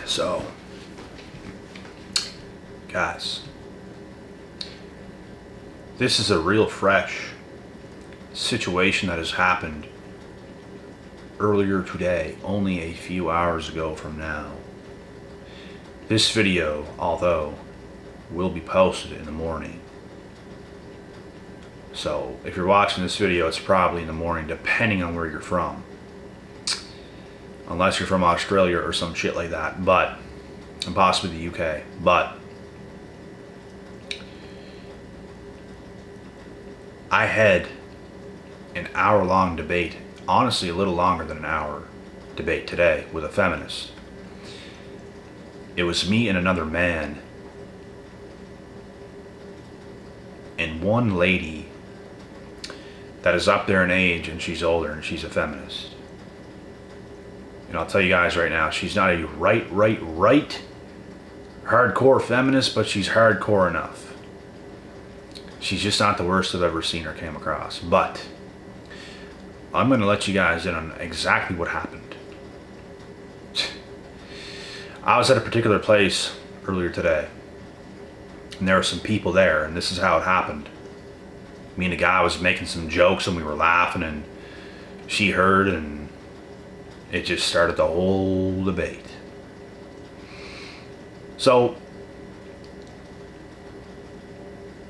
So, guys, this is a real fresh situation that has happened earlier today, only a few hours ago from now. This video, although, will be posted in the morning. So if you're watching this video, it's probably in the morning, depending on where you're from. Unless you're from Australia or some shit like that, and possibly the UK. But I had an hour-long debate, honestly a little longer than an hour debate today with a feminist. It was me and another man, and one lady that is up there in age, and she's older, and she's a feminist. And I'll tell you guys right now, she's not a right hardcore feminist, but she's hardcore enough. She's just not the worst I've ever seen or came across. But I'm going to let you guys in on exactly what happened. I was at a particular place earlier today, and there were some people there, and this is how it happened. Me and the guy was making some jokes, and we were laughing, and she heard, and it just started the whole debate. So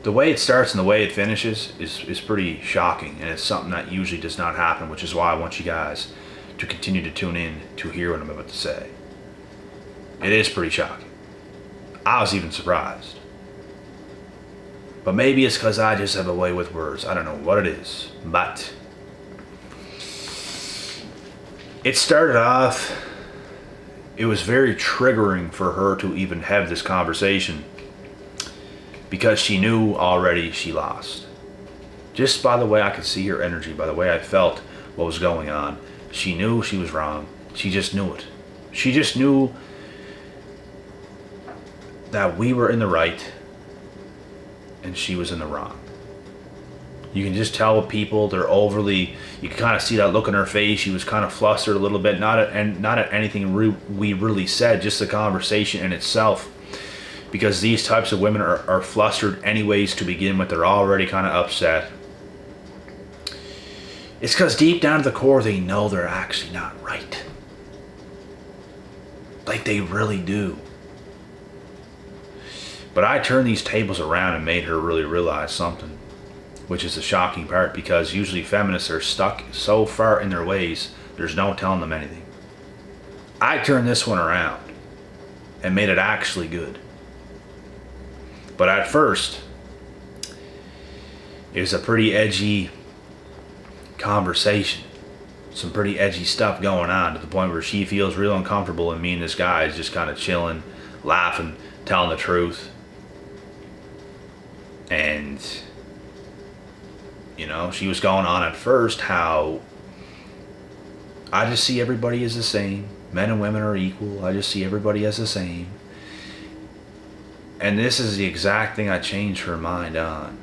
the way it starts and the way it finishes is pretty shocking, and it's something that usually does not happen, which is why I want you guys to continue to tune in to hear what I'm about to say. It is pretty shocking. I was even surprised. But maybe it's because I just have a way with words. I don't know what it is. But it started off, it was very triggering for her to even have this conversation, because she knew already she lost. Just by the way I could see her energy, by the way I felt what was going on, she knew she was wrong. She just knew it. She just knew that we were in the right and she was in the wrong. You can just tell with people, they're overly, you can kind of see that look in her face. She was kind of flustered a little bit, not at anything we really said, just the conversation in itself. Because these types of women are flustered anyways to begin with. They're already kind of upset. It's because deep down to the core, they know they're actually not right. Like they really do. But I turned these tables around and made her really realize something, which is the shocking part, because usually feminists are stuck so far in their ways, there's no telling them anything. I turned this one around and made it actually good. But at first, it was a pretty edgy conversation. Some pretty edgy stuff going on, to the point where she feels real uncomfortable, and me and this guy is just kind of chilling, laughing, telling the truth. And, you know, she was going on at first how I just see everybody as the same. Men and women are equal. I just see everybody as the same. And this is the exact thing I changed her mind on.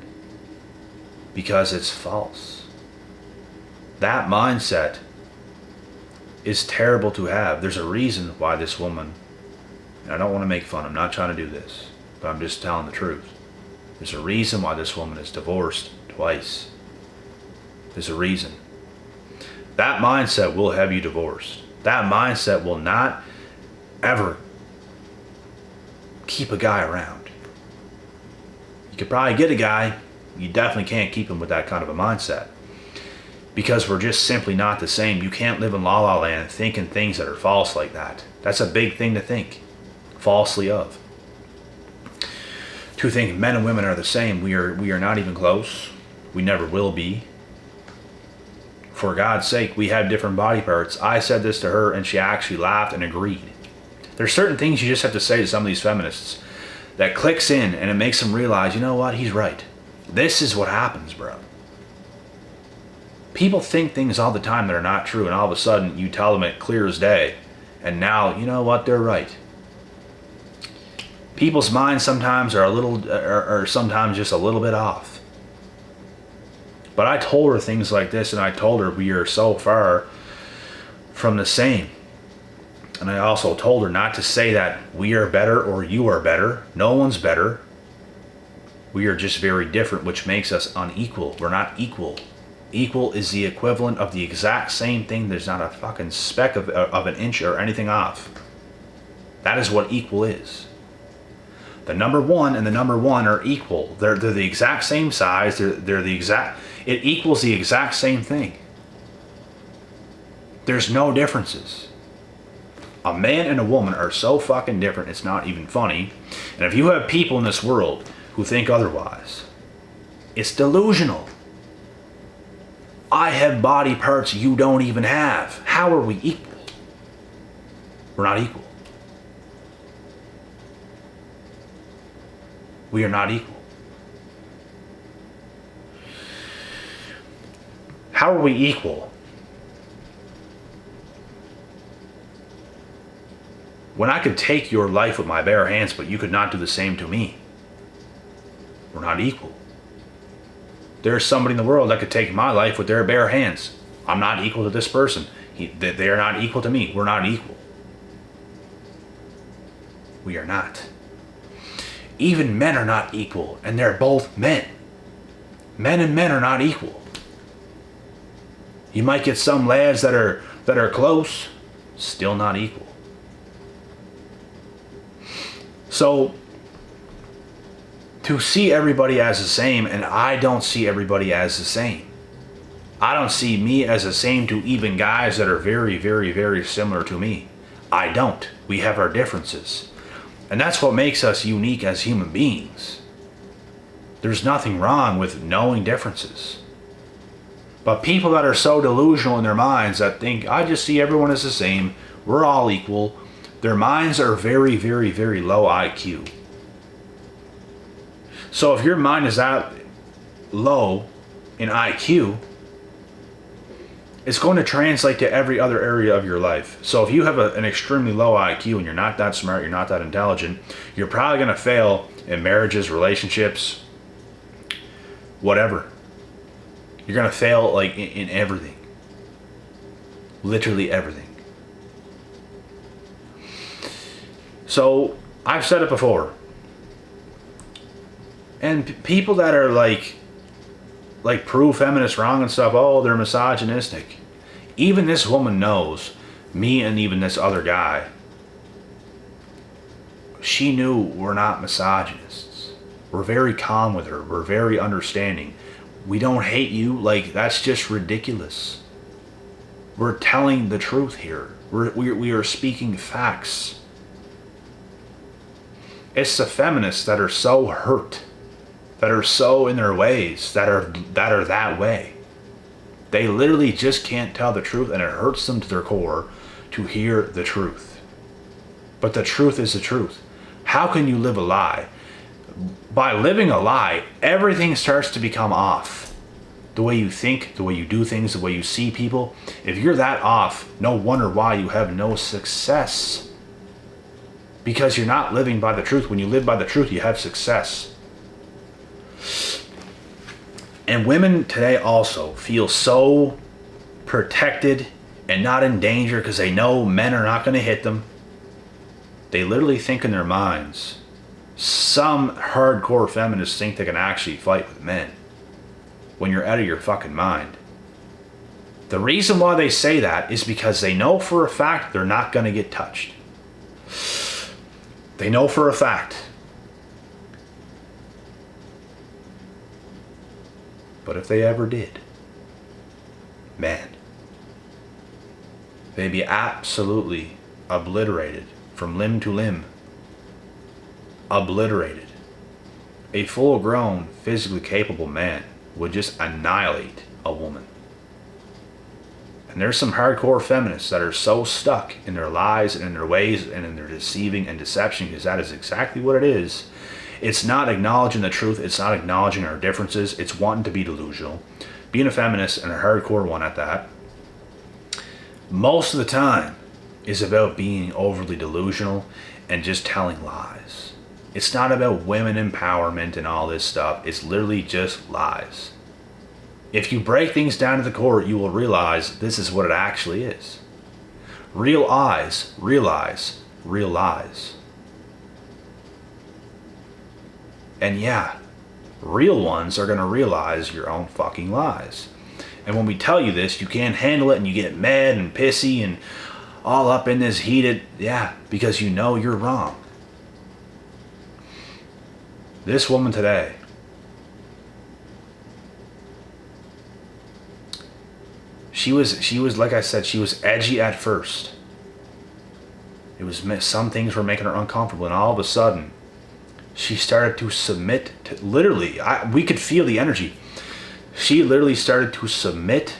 Because it's false. That mindset is terrible to have. There's a reason why this woman, and I don't want to make fun, I'm not trying to do this, but I'm just telling the truth. There's a reason why this woman is divorced twice. There's a reason. That mindset will have you divorced. That mindset will not ever keep a guy around. You could probably get a guy, you definitely can't keep him with that kind of a mindset. Because we're just simply not the same. You can't live in la la land thinking things that are false like that. That's a big thing to think falsely of. To think men and women are the same, we are not even close. We never will be. For God's sake, we have different body parts. I said this to her and she actually laughed and agreed. There's certain things you just have to say to some of these feminists that clicks in, and it makes them realize, you know what, he's right. This is what happens, bro. People think things all the time that are not true, and all of a sudden you tell them it clear as day, and now, you know what, they're right. People's minds sometimes are sometimes just a little bit off. But I told her things like this, and I told her we are so far from the same. And I also told her not to say that we are better or you are better. No one's better. We are just very different, which makes us unequal. We're not equal. Equal is the equivalent of the exact same thing. There's not a fucking speck of an inch or anything off. That is what equal is. The number one and the number one are equal. They're the exact same size. They're the exact. It equals the exact same thing. There's no differences. A man and a woman are so fucking different, it's not even funny. And if you have people in this world who think otherwise, it's delusional. I have body parts you don't even have. How are we equal? We're not equal. We are not equal. How are we equal? When I could take your life with my bare hands, but you could not do the same to me. We're not equal. There's somebody in the world that could take my life with their bare hands. I'm not equal to this person. They are not equal to me. We're not equal. We are not. Even men are not equal, and they're both men. Men and men are not equal. You might get some lads that are close, still not equal. So, to see everybody as the same, and I don't see everybody as the same. I don't see me as the same to even guys that are very, very, very similar to me. I don't. We have our differences. And that's what makes us unique as human beings. There's nothing wrong with knowing differences. But people that are so delusional in their minds that think, I just see everyone as the same, we're all equal, their minds are very, very, very low IQ. So if your mind is that low in IQ, it's going to translate to every other area of your life. So if you have an extremely low IQ and you're not that smart, you're not that intelligent, you're probably going to fail in marriages, relationships, whatever. You're going to fail like in everything. Literally everything. So I've said it before. And people that are like prove feminists wrong and stuff, oh, they're misogynistic. Even this woman knows, me and even this other guy, she knew we're not misogynists. We're very calm with her. We're very understanding. We don't hate you. Like, that's just ridiculous. We're telling the truth here. We are speaking facts. It's the feminists that are so hurt, that are so in their ways, that are that way. They literally just can't tell the truth, and it hurts them to their core to hear the truth. But the truth is the truth. How can you live a lie? By living a lie, everything starts to become off. The way you think, the way you do things, the way you see people. If you're that off, no wonder why you have no success. Because you're not living by the truth. When you live by the truth, you have success. And women today also feel so protected and not in danger because they know men are not going to hit them. They literally think in their minds. Some hardcore feminists think they can actually fight with men when you're out of your fucking mind. The reason why they say that is because they know for a fact they're not going to get touched. They know for a fact. But if they ever did, man, they'd be absolutely obliterated from limb to limb. Obliterated. A full-grown, physically capable man would just annihilate a woman. And there's some hardcore feminists that are so stuck in their lies and in their ways and in their deceiving and deception, because that is exactly what it is. It's not acknowledging the truth. It's not acknowledging our differences. It's wanting to be delusional. Being a feminist, and a hardcore one at that, most of the time is about being overly delusional and just telling lies. It's not about women empowerment and all this stuff. It's literally just lies. If you break things down to the core, you will realize this is what it actually is. Real eyes realize real lies. And yeah, real ones are going to realize your own fucking lies. And when we tell you this, you can't handle it and you get mad and pissy and all up in this heated, yeah, because you know you're wrong. This woman today, she was like I said, she was edgy at first. It was, some things were making her uncomfortable, and all of a sudden she started to submit to, literally, we could feel the energy. She literally started to submit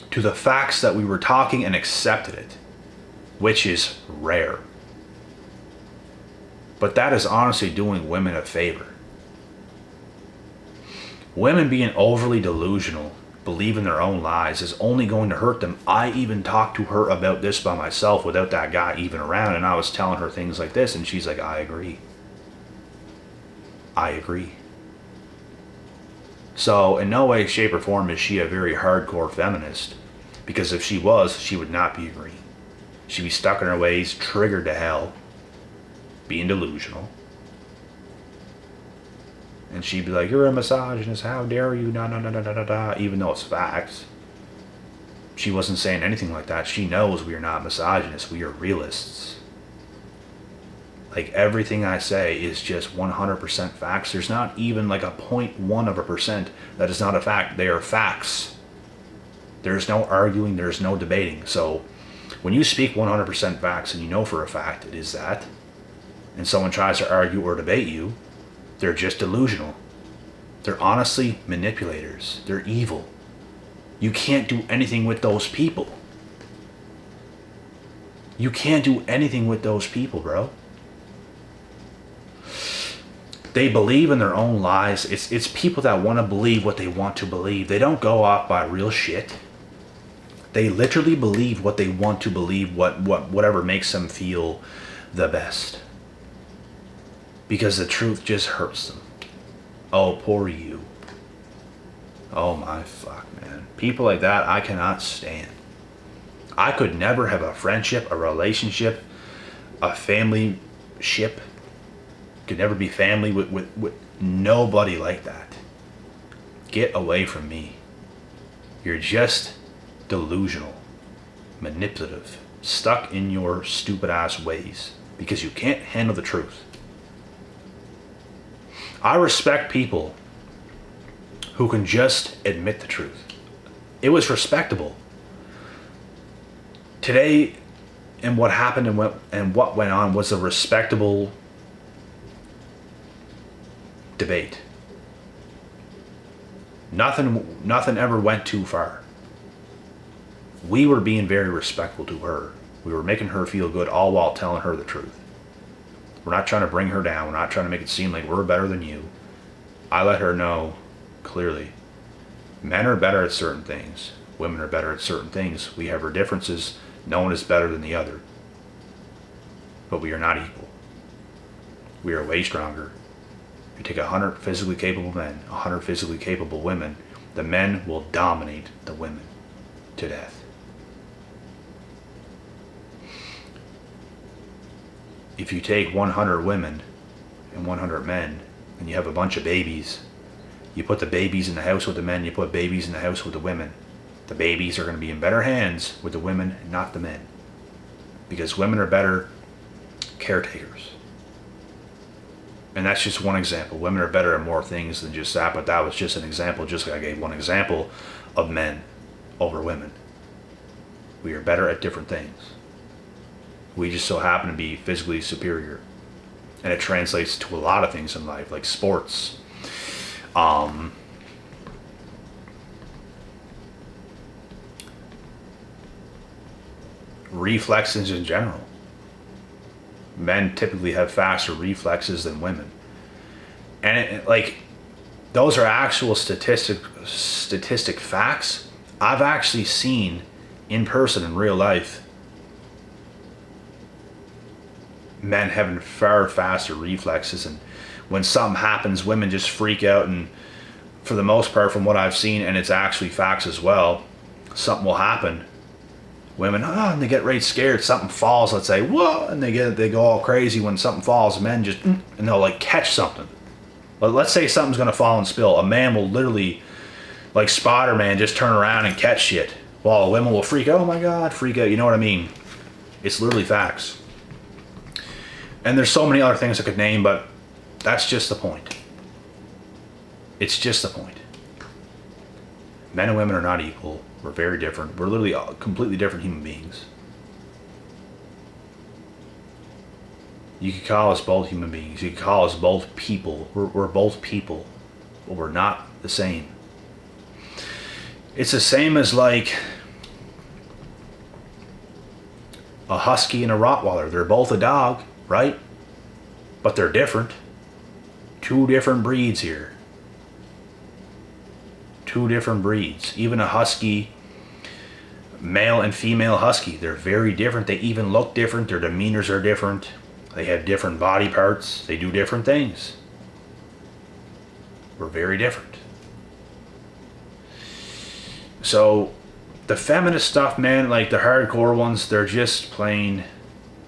to the facts that we were talking and accepted it, which is rare. But that is honestly doing women a favor. Women being overly delusional, believing their own lies, is only going to hurt them. I even talked to her about this by myself without that guy even around, and I was telling her things like this, and she's like, I agree. I agree. So in no way, shape, or form is she a very hardcore feminist, because if she was, she would not be agreeing. She'd be stuck in her ways, triggered to hell, being delusional. And she'd be like, you're a misogynist, how dare you, even though it's facts. She wasn't saying anything like that. She knows we are not misogynists, we are realists. Like, everything I say is just 100% facts. There's not even like a 0.1% that is not a fact. They are facts. There's no arguing, there's no debating. So when you speak 100% facts and you know for a fact it is that, and someone tries to argue or debate you, they're just delusional. They're honestly manipulators. They're evil. You can't do anything with those people. You can't do anything with those people, bro. They believe in their own lies. It's people that want to believe what they want to believe. They don't go off by real shit. They literally believe what they want to believe, whatever makes them feel the best. Because the truth just hurts them. Oh, poor you. Oh my fuck, man. People like that I cannot stand. I could never have a friendship, a relationship, a family ship. Could never be family with nobody like that. Get away from me. You're just delusional, manipulative, stuck in your stupid ass ways because you can't handle the truth. I respect people who can just admit the truth. It was respectable. Today, and what happened and what went on was a respectable debate. Nothing ever went too far. We were being very respectful to her. We were making her feel good, all while telling her the truth. We're not trying to bring her down. We're not trying to make it seem like we're better than you. I let her know clearly. Men are better at certain things. Women are better at certain things. We have our differences. No one is better than the other. But we are not equal. We are way stronger. You take 100 physically capable men, 100 physically capable women, the men will dominate the women to death. If you take 100 women and 100 men and you have a bunch of babies, you put the babies in the house with the men, you put babies in the house with the women. The babies are going to be in better hands with the women, not the men. Because women are better caretakers. And that's just one example. Women are better at more things than just that, but that was just an example. Just like I gave one example of men over women. We are better at different things. We just so happen to be physically superior. And it translates to a lot of things in life, like sports. Reflexes in general. Men typically have faster reflexes than women. And those are actual statistic facts. I've actually seen in person in real life men having far faster reflexes, and when something happens, women just freak out, and for the most part from what I've seen, and it's actually facts as well, something will happen, Women, and they get right scared. Something falls, let's say, whoa, and they go all crazy when something falls. Men just, and they'll like catch something. But let's say something's gonna fall and spill. A man will literally, like Spider-Man, just turn around and catch shit. While women will freak out, oh my God, freak out. You know what I mean? It's literally facts. And there's so many other things I could name, but that's just the point. It's just the point. Men and women are not equal. We're very different. We're literally completely different human beings. You could call us both human beings. You could call us both people. We're both people, but we're not the same. It's the same as like a husky and a Rottweiler. They're both a dog, right? But they're different. Two different breeds here. Two different breeds. Even a husky, male and female husky, they're very different. They even look different. Their demeanors are different. They have different body parts. They do different things. We're very different. So the feminist stuff, man, like the hardcore ones, they're just plain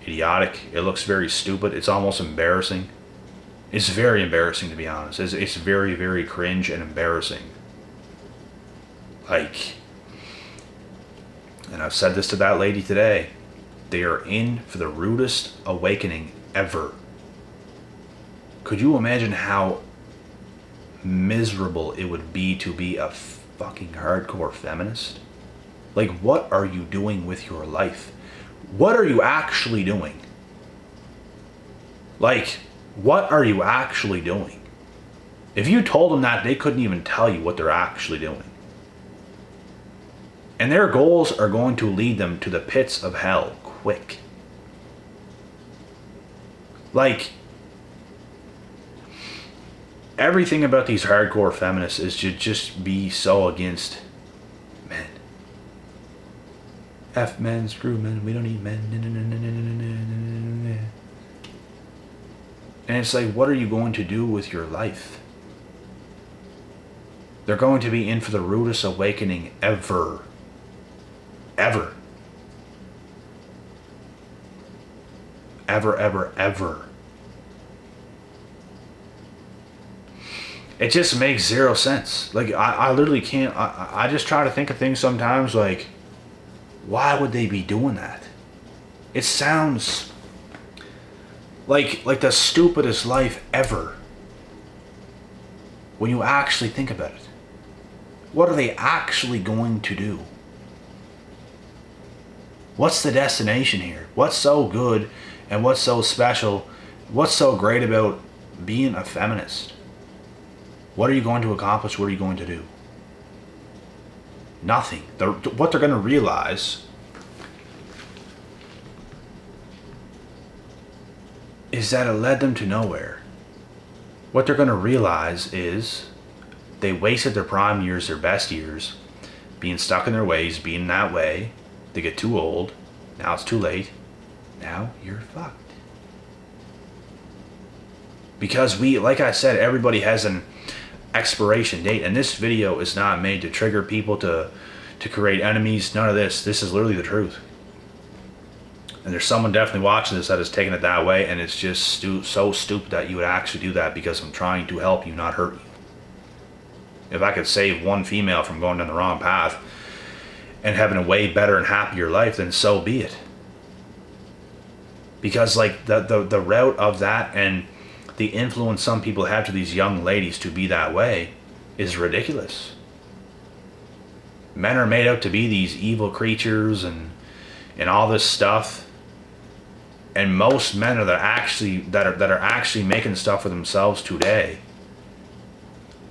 idiotic. It looks very stupid. It's almost embarrassing. It's very embarrassing, to be honest. It's very, very cringe and embarrassing. Like, and I've said this to that lady today, they are in for the rudest awakening ever. Could you imagine how miserable it would be to be a fucking hardcore feminist? Like, what are you doing with your life? What are you actually doing? Like, what are you actually doing? If you told them that, they couldn't even tell you what they're actually doing. And their goals are going to lead them to the pits of hell quick. Like, everything about these hardcore feminists is to just be so against men. F men, screw men, we don't need men. And it's like, what are you going to do with your life? They're going to be in for the rudest awakening ever. Ever. Ever, ever, ever. It just makes zero sense. Like, I literally can't, I just try to think of things sometimes like, why would they be doing that? It sounds like the stupidest life ever. When you actually think about it. What are they actually going to do? What's the destination here? What's so good and what's so special? What's so great about being a feminist? What are you going to accomplish? What are you going to do? Nothing. What they're going to realize is that it led them to nowhere. What they're going to realize is they wasted their prime years, their best years, being stuck in their ways, being that way. They get too old. Now it's too late. Now you're fucked. Because like I said, everybody has an expiration date, and this video is not made to trigger people to create enemies. None of this. This is literally the truth. And there's someone definitely watching this that is taking it that way, and it's just so stupid that you would actually do that because I'm trying to help you, not hurt you. If I could save one female from going down the wrong path and having a way better and happier life, then so be it. Because like the route of that and the influence some people have to these young ladies to be that way is ridiculous. Men are made out to be these evil creatures and all this stuff. And most men are that are actually making stuff for themselves today.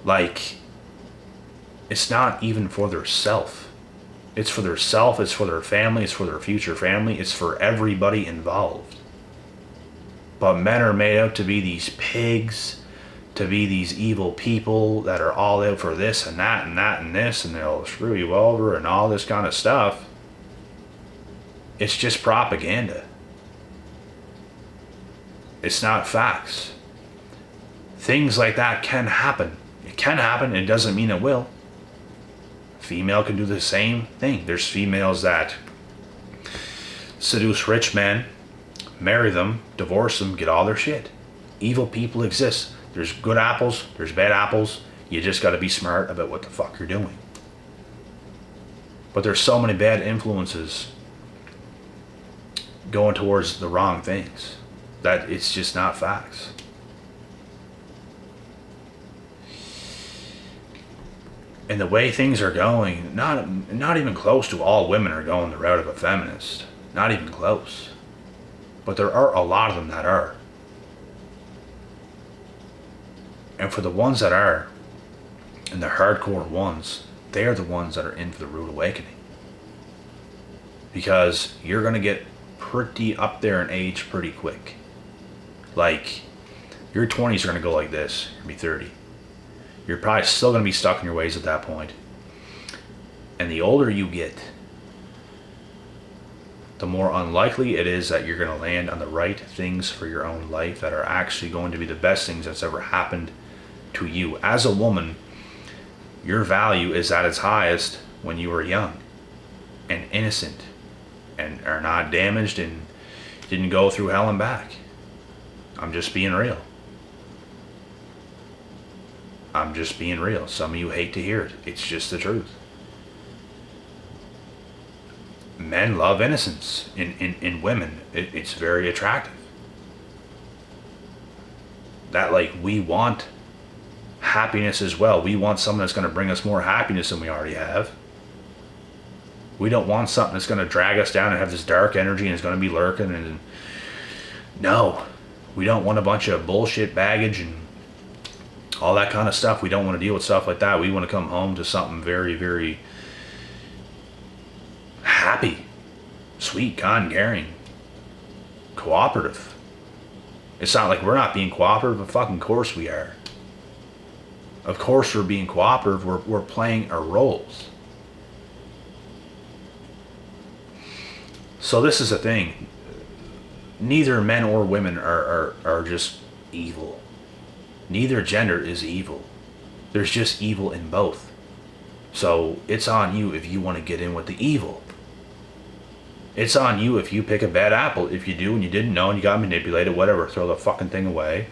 Like, it's not even for their self. It's for their self, it's for their family, it's for their future family, it's for everybody involved. But men are made out to be these pigs, to be these evil people that are all out for this and that and that and this, and they'll screw you over and all this kind of stuff. It's just propaganda. It's not facts. Things like that can happen. It can happen, it doesn't mean it will. Female can do the same thing. There's females that seduce rich men, marry them, divorce them, get all their shit. Evil people exist. There's good apples, there's bad apples. You just got to be smart about what the fuck you're doing. But there's so many bad influences going towards the wrong things that it's just not facts. And the way things are going, not even close to all women are going the route of a feminist. Not even close. But there are a lot of them that are. And for the ones that are, and the hardcore ones, they're the ones that are in for the rude awakening. Because you're going to get pretty up there in age pretty quick. Like, your 20s are going to go like this. You're going to be 30. You're probably still going to be stuck in your ways at that point. And the older you get, the more unlikely it is that you're going to land on the right things for your own life that are actually going to be the best things that's ever happened to you. As a woman, your value is at its highest when you were young and innocent and are not damaged and didn't go through hell and back. I'm just being real. I'm just being real. Some of you hate to hear it. It's just the truth. Men love innocence in women. It's very attractive. That, like, we want happiness as well. We want something that's going to bring us more happiness than we already have. We don't want something that's going to drag us down and have this dark energy and it's going to be lurking. And no, we don't want a bunch of bullshit baggage and all that kind of stuff. We don't want to deal with stuff like that. We want to come home to something very, very happy, sweet, kind, caring, cooperative. It's not like we're not being cooperative, but fucking course we are. Of course we're being cooperative. We're playing our roles. So this is the thing. Neither men or women are just evil. Neither gender is evil. There's just evil in both. So it's on you if you want to get in with the evil. It's on you if you pick a bad apple. If you do and you didn't know and you got manipulated, whatever, throw the fucking thing away.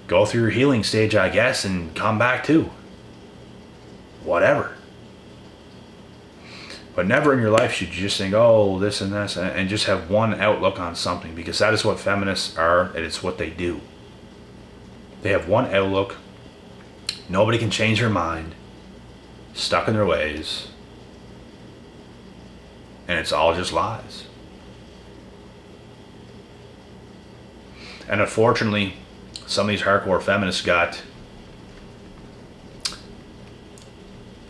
Go through your healing stage, I guess, and come back to whatever. But never in your life should you just think, oh, this and this, and just have one outlook on something, because that is what feminists are, and it's what they do. They have one outlook. Nobody can change their mind. Stuck in their ways. And it's all just lies. And unfortunately, some of these hardcore feminists got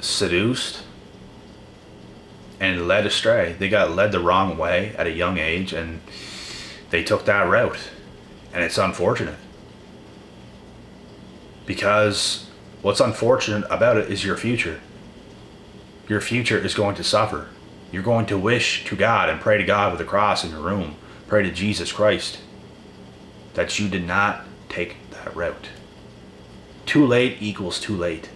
seduced and led astray. They got led the wrong way at a young age, and they took that route. And it's unfortunate. Because what's unfortunate about it is your future. Your future is going to suffer. You're going to wish to God and pray to God with a cross in your room. Pray to Jesus Christ that you did not take that route. Too late equals too late.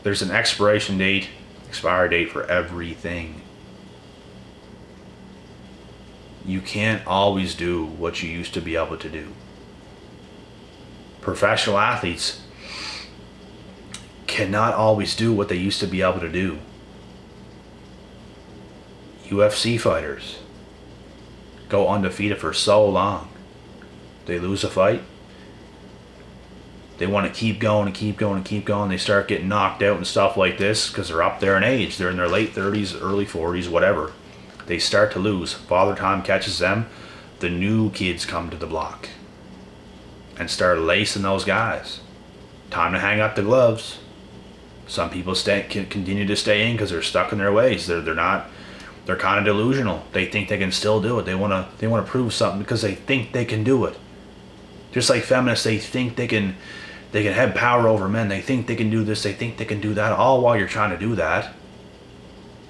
There's an expiration date, expiry date for everything. You can't always do what you used to be able to do. Professional athletes cannot always do what they used to be able to do. UFC fighters go undefeated for so long. They lose a fight. They want to keep going and keep going and keep going. They start getting knocked out and stuff like this because they're up there in age. They're in their late 30s, early 40s, whatever. They start to lose. Father Time catches them. The new kids come to the block and start lacing those guys. Time to hang up the gloves. Some people continue to stay in because they're stuck in their ways. They're kind of delusional. They think they can still do it. They want to prove something because they think they can do it. Just like feminists, they think they can have power over men. They think they can do this. They think they can do that. All while you're trying to do that,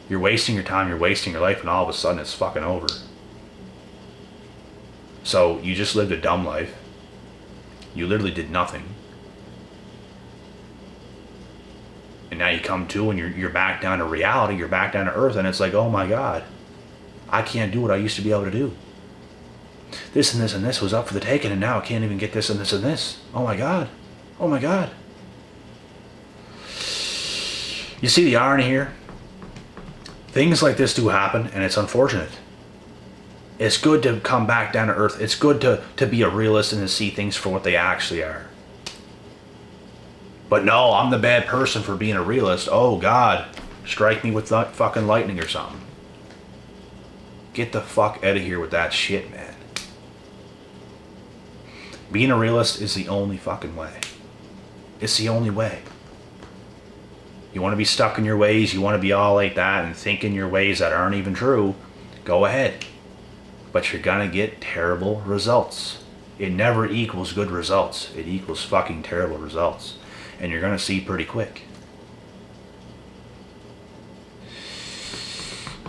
you're wasting your time. You're wasting your life, and all of a sudden it's fucking over. So you just lived a dumb life. You literally did nothing. And now you come to and you're back down to reality, you're back down to earth, and it's like, oh my God, I can't do what I used to be able to do. This and this and this was up for the taking, and now I can't even get this and this and this. Oh my God. Oh my God. You see the irony here? Things like this do happen, and it's unfortunate. It's good to come back down to earth. It's good to be a realist and to see things for what they actually are. But no, I'm the bad person for being a realist. Oh God, strike me with fucking lightning or something. Get the fuck out of here with that shit, man. Being a realist is the only fucking way. It's the only way. You want to be stuck in your ways, you want to be all like that and thinking your ways that aren't even true, go ahead. But you're gonna get terrible results. It never equals good results. It equals fucking terrible results. And you're gonna see pretty quick.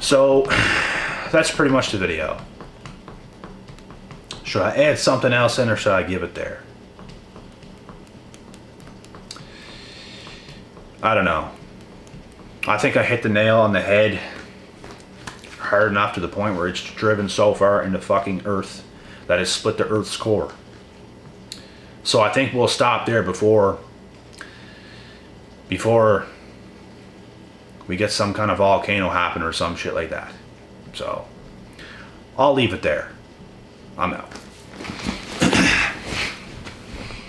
So, that's pretty much the video. Should I add something else in or should I give it there? I don't know. I think I hit the nail on the head hard enough to the point where it's driven so far into fucking earth that it split the earth's core. So I think we'll stop there before we get some kind of volcano happen or some shit like that. So I'll leave it there. I'm out.